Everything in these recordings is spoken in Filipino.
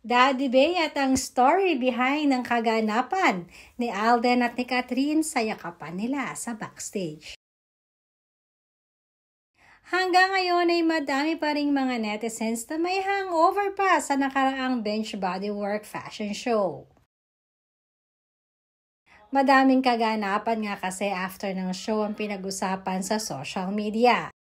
Daddy Bay at ang story behind ng kaganapan ni Alden at ni Catherine sa yakapan nila sa backstage. Hanggang ngayon ay madami pa ring mga netizens na may hangover pa sa nakaraang Bench Bodywork fashion show. Madaming kaganapan nga kasi after ng show ang pinag-usapan sa social media.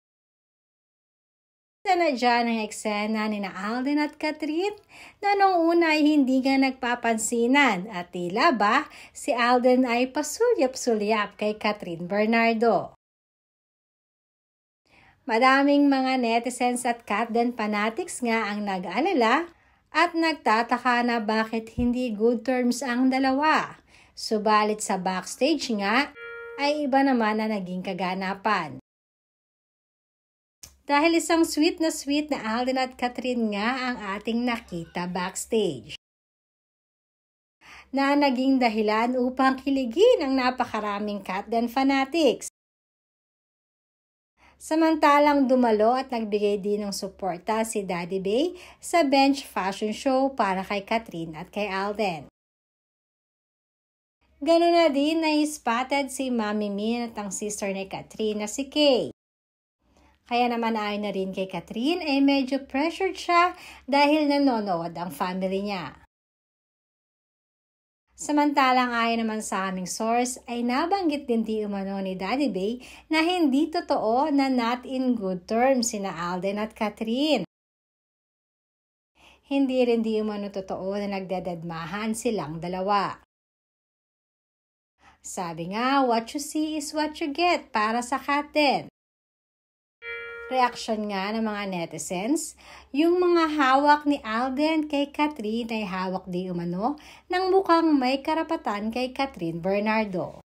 Na dyan ang eksena ni Alden at Catherine na nung una ay hindi nga nagpapansinan at tila ba si Alden ay pasulyap-sulyap kay Catherine Bernardo. Madaming mga netizens at Catden fanatics nga ang nag-alala at nagtataka na bakit hindi good terms ang dalawa. Subalit sa backstage nga ay iba naman na naging kaganapan. Dahil isang sweet na Alden at Catherine nga ang ating nakita backstage. Na naging dahilan upang kiligin ang napakaraming Catden fanatics. Samantalang dumalo at nagbigay din ng suporta si Daddy Bay sa Bench Fashion Show para kay Catherine at kay Alden. Ganun na din na spotted si Mami Min at ang sister ni Catherine na si Kay. Kaya naman ayon na rin kay Catherine ay medyo pressured siya dahil nanonood ang family niya. Samantalang ayon naman sa aming source ay nabanggit din di umano ni Daddy Bay na hindi totoo na not in good terms sina Alden at Catherine. Hindi rin di umano totoo na nagdadadmahan silang dalawa. Sabi nga, what you see is what you get para sa Catden. Reaksyon nga ng mga netizens, yung mga hawak ni Alden kay Catherine ay hawak di umano ng mukhang may karapatan kay Catherine Bernardo.